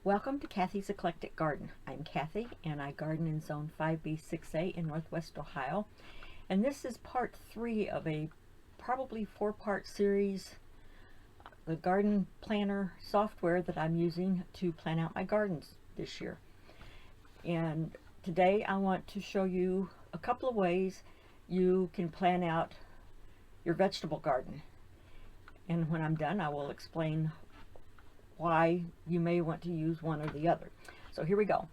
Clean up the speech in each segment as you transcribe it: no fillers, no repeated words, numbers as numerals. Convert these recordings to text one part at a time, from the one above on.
Welcome to Kathy's Eclectic Garden. I'm Kathy and I garden in Zone 5B6A in Northwest Ohio. And this is part 3 of a probably 4-part series, the garden planner software that I'm using to plan out my gardens this year. And today I want to show you a couple of ways you can plan out your vegetable garden. And when I'm done, I will explain why you may want to use one or the other. So here we go.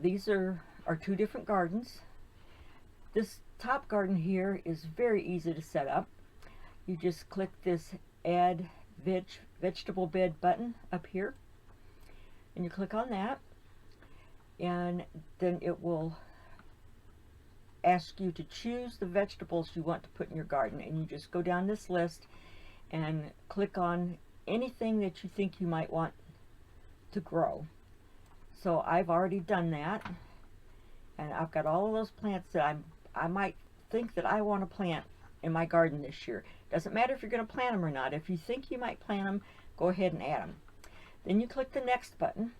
These are two different gardens. This top garden here is very easy to set up. You just click this Add Vegetable Bed button up here, and you click on that, and then it will ask you to choose the vegetables you want to put in your garden, and you just go down this list and click on anything that you think you might want to grow. So I've already done that, and I've got all of those plants that I might think that I want to plant in my garden this year. Doesn't matter if you're going to plant them or not. If you think you might plant them, go ahead and add them. Then you click the next button,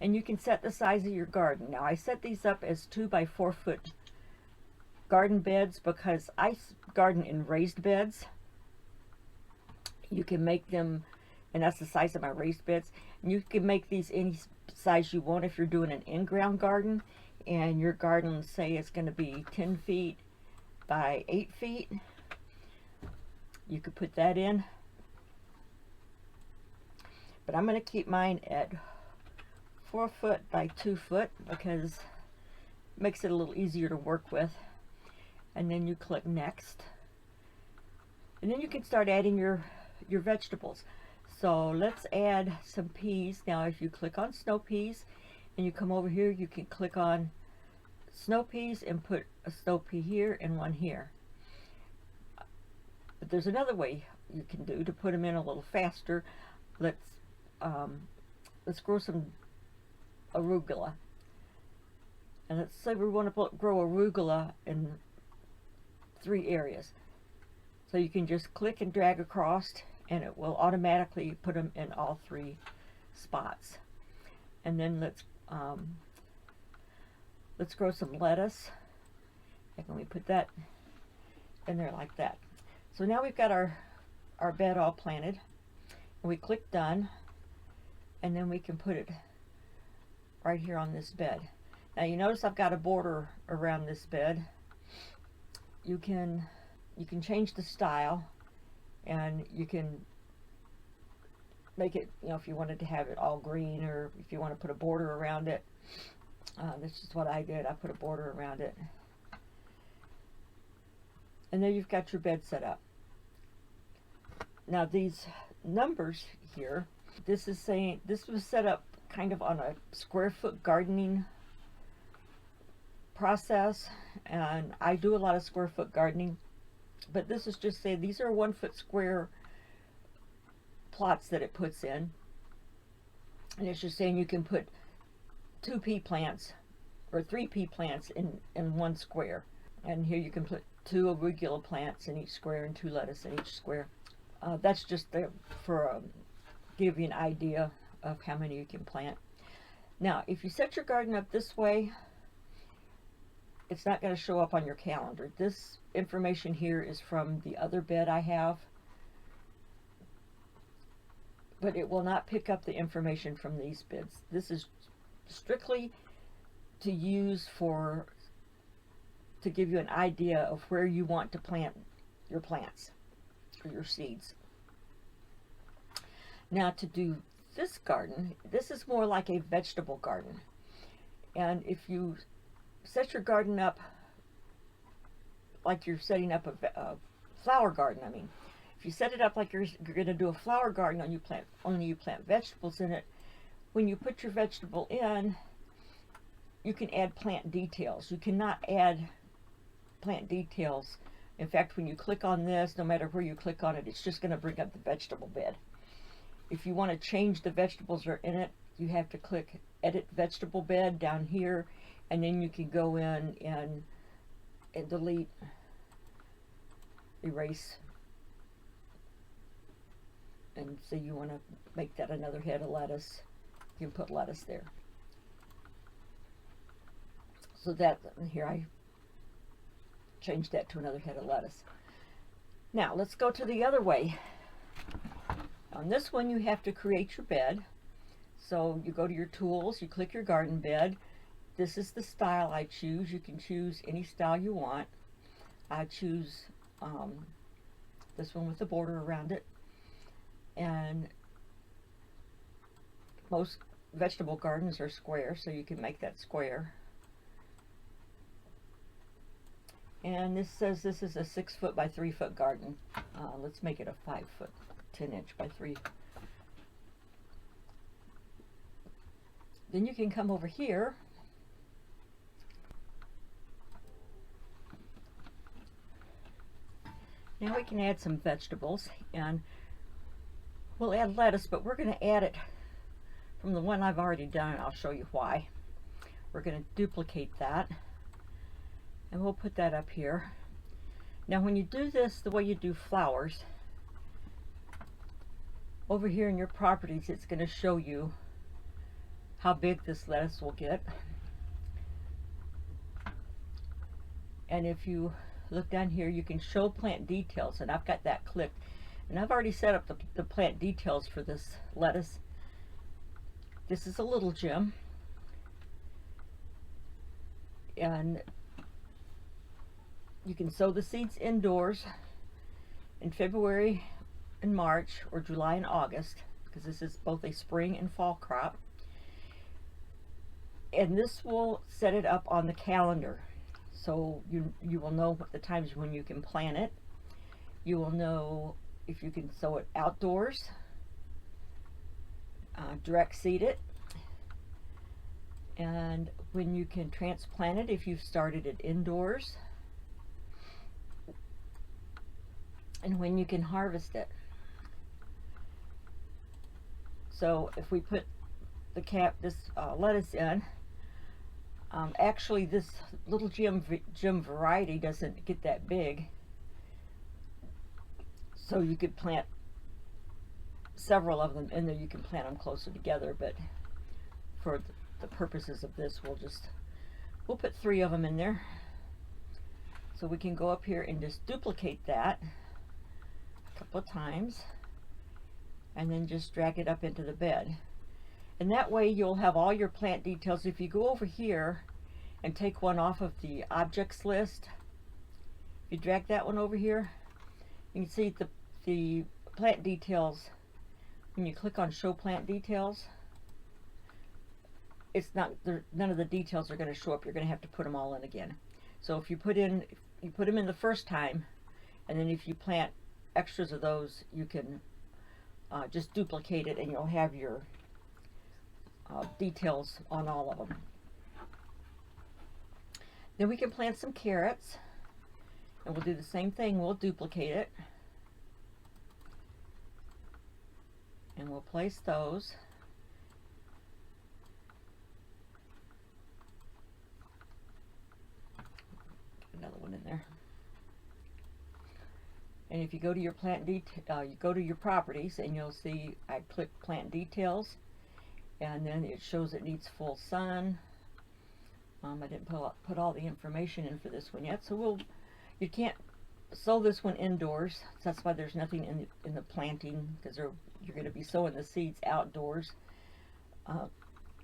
and you can set the size of your garden. Now I set these up as 2 by 4 foot garden beds because I garden in raised beds. You can make them, and that's the size of my raised beds, and you can make these any size you want if you're doing an in-ground garden and your garden, say, is going to be 10 feet by 8 feet. You could put that in, but I'm going to keep mine at 4 foot by 2 foot because it makes it a little easier to work with. And then you click next, and then you can start adding your vegetables. So let's add some peas. Now if you click on snow peas and you come over here, you can click on snow peas and put a snow pea here and one here. But there's another way you can do to put them in a little faster. Let's grow some arugula. And let's say we want to grow arugula in 3 areas. So you can just click and drag across, and it will automatically put them in all 3 spots. And then let's grow some lettuce. And we put that in there like that. So now we've got our bed all planted, and we click done, and then we can put it right here on this bed. Now you notice I've got a border around this bed. You can change the style, and you can make it, if you wanted to have it all green, or if you want to put a border around it. This is what I did. I put a border around it. And then you've got your bed set up. Now these numbers here, this is saying this was set up kind of on a square foot gardening process, and I do a lot of square foot gardening, but this is just saying these are 1 foot square plots that it puts in, and it's just saying you can put 2 pea plants or 3 pea plants in 1 square, and here you can put 2 arugula plants in each square and 2 lettuce in each square. That's just for give you an idea of how many you can plant. Now if you set your garden up this way, it's not going to show up on your calendar. This information here is from the other bed I have, but it will not pick up the information from these beds. This is strictly to use to give you an idea of where you want to plant your plants or your seeds. Now to do this garden, this is more like a vegetable garden, and if you set your garden up like you're setting up a flower garden, if you set it up like you're going to do a flower garden and you plant vegetables in it, when you put your vegetable in, you can add plant details. You cannot add plant details. In fact, when you click on this, no matter where you click on it, it's just going to bring up the vegetable bed. If you want to change the vegetables that are in it, you have to click Edit Vegetable Bed down here, and then you can go in and delete, erase, and say you want to make that another head of lettuce. you can put lettuce there. So that, here I changed that to another head of lettuce. Now let's go to the other way. On this one you have to create your bed. So you go to your tools, you click your garden bed. This is the style I choose. You can choose any style you want. I choose this one with the border around it. And most vegetable gardens are square, so you can make that square. And this says this is a 6 foot by 3 foot garden. Let's make it a 5 foot, 10 inch by 3. Then you can come over here now we can add some vegetables, and we'll add lettuce, but we're going to add it from the one I've already done. I'll show you why. We're going to duplicate that, and we'll put that up here. Now when you do this the way you do flowers, over here in your properties it's going to show you how big this lettuce will get. And if you look down here, you can show plant details, and I've got that clicked, and I've already set up the plant details for this lettuce. This is a little gem, and you can sow the seeds indoors in February and March, or July and August, because this is both a spring and fall crop. And this will set it up on the calendar, so you will know what the times when you can plant it. You will know if you can sow it outdoors, direct seed it, and when you can transplant it if you've started it indoors, and when you can harvest it. So if we put this lettuce in, actually this little gem variety doesn't get that big, so you could plant several of them in there. You can plant them closer together, but for the purposes of this, we'll put 3 of them in there. So we can go up here and just duplicate that a couple of times, and then just drag it up into the bed. And that way you'll have all your plant details. If you go over here and take one off of the objects list, if you drag that one over here, you can see the plant details. When you click on show plant details, it's not there, none of the details are going to show up. You're going to have to put them all in again. So if you put them in the first time, and then if you plant extras of those, you can just duplicate it, and you'll have your details on all of them. Then we can plant some carrots, and we'll do the same thing. We'll duplicate it, and we'll place those. Get another one in there. And if you go to your you go to your properties, and you'll see I click plant details, and then it shows it needs full sun. I didn't put all the information in for this one yet, so you can't sow this one indoors. So that's why there's nothing in the planting, because you're going to be sowing the seeds outdoors.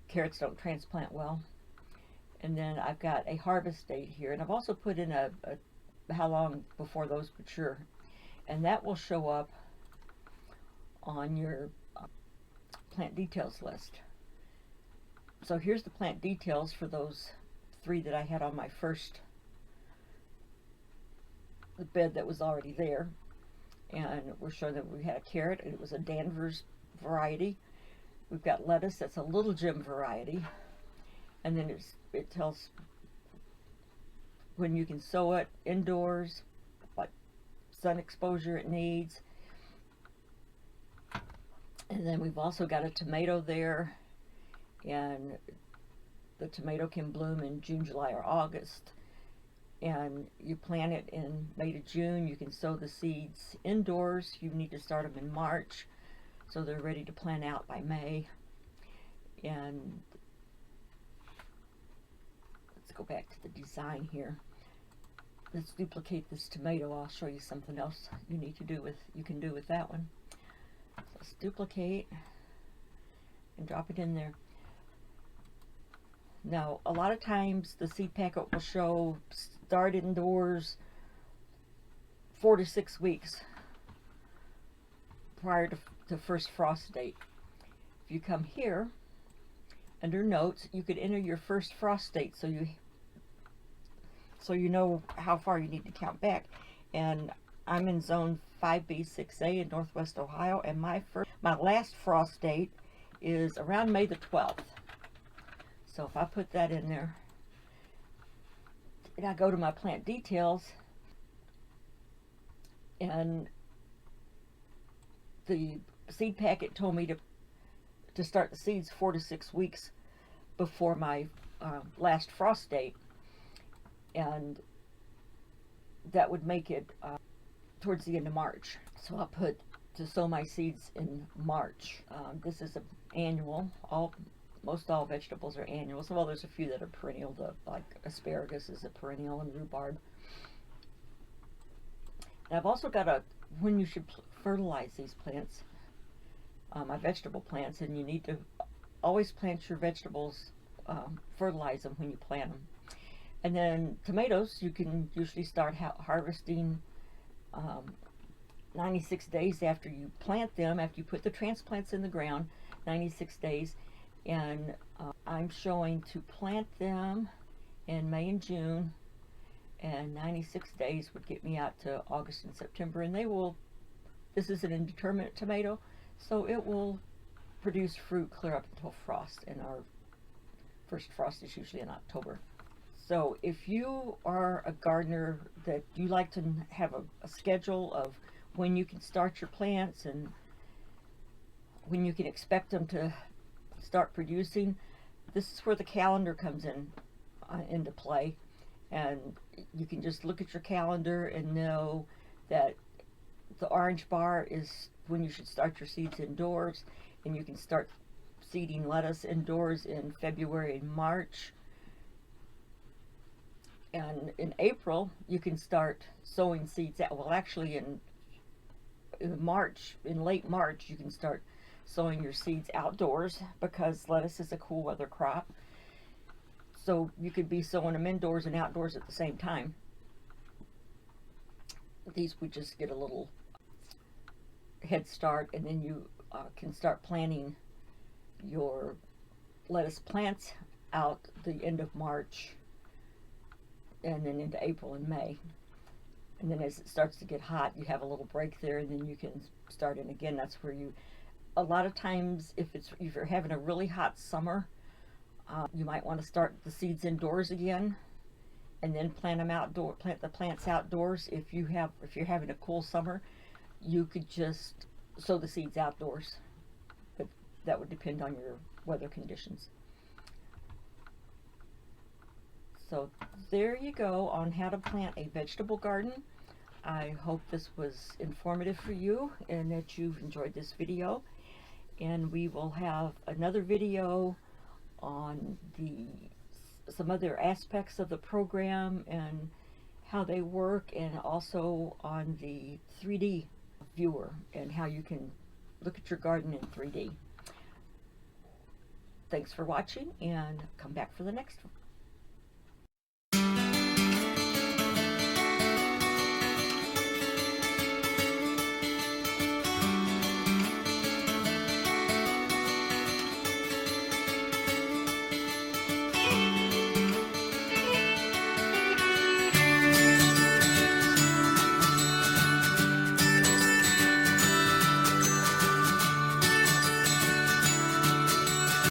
Carrots don't transplant well. And then I've got a harvest date here, and I've also put in how long before those mature, and that will show up on your plant details list. So here's the plant details for those 3 that I had on my first bed that was already there. And we're showing that we had a carrot, and it was a Danvers variety. We've got lettuce, that's a little gem variety. And then it tells when you can sow it indoors, what sun exposure it needs. And then we've also got a tomato there, and the tomato can bloom in June, July, or August. And you plant it in May to June. You can sow the seeds indoors. You need to start them in March, so they're ready to plant out by May. And let's go back to the design here. Let's duplicate this tomato. I'll show you something else you can do with that one. So let's duplicate and drop it in there. Now, a lot of times the seed packet will show start indoors 4 to 6 weeks prior to the first frost date. If you come here under notes, you could enter your first frost date so you know how far you need to count back. And I'm in zone 5B6A in Northwest Ohio, and my last frost date is around May the 12th. So if I put that in there, and I go to my plant details, and the seed packet told me to start the seeds 4 to 6 weeks before my last frost date, and that would make it towards the end of March. So I'll put to sow my seeds in March. This is an annual. Most all vegetables are annual. So, well, there's a few that are perennial. Like asparagus is a perennial, and rhubarb. And I've also got when you should fertilize these plants, my vegetable plants, and you need to always plant your vegetables, fertilize them when you plant them. And then tomatoes, you can usually start harvesting 96 days after you plant them, after you put the transplants in the ground, 96 days. And I'm showing to plant them in May and June, and 96 days would get me out to August and September. And this is an indeterminate tomato, so it will produce fruit clear up until frost, and our first frost is usually in October. So if you are a gardener that you like to have a schedule of when you can start your plants and when you can expect them to start producing, this is where the calendar comes into play. And you can just look at your calendar and know that the orange bar is when you should start your seeds indoors, and you can start seeding lettuce indoors in February and March. And in April, you can start sowing seeds out. Well, actually in late March, you can start sowing your seeds outdoors, because lettuce is a cool weather crop. So you could be sowing them indoors and outdoors at the same time. These would just get a little head start, and then you can start planting your lettuce plants out the end of March, and then into April and May. And then as it starts to get hot, you have a little break there, and then you can start in again. That's where a lot of times, if you're having a really hot summer, you might want to start the seeds indoors again, and then plant the plants outdoors. If you're having a cool summer, you could just sow the seeds outdoors, but that would depend on your weather conditions. So there you go on how to plant a vegetable garden. I hope this was informative for you and that you've enjoyed this video. And we will have another video on some other aspects of the program and how they work, and also on the 3D viewer and how you can look at your garden in 3D. Thanks for watching, and come back for the next one.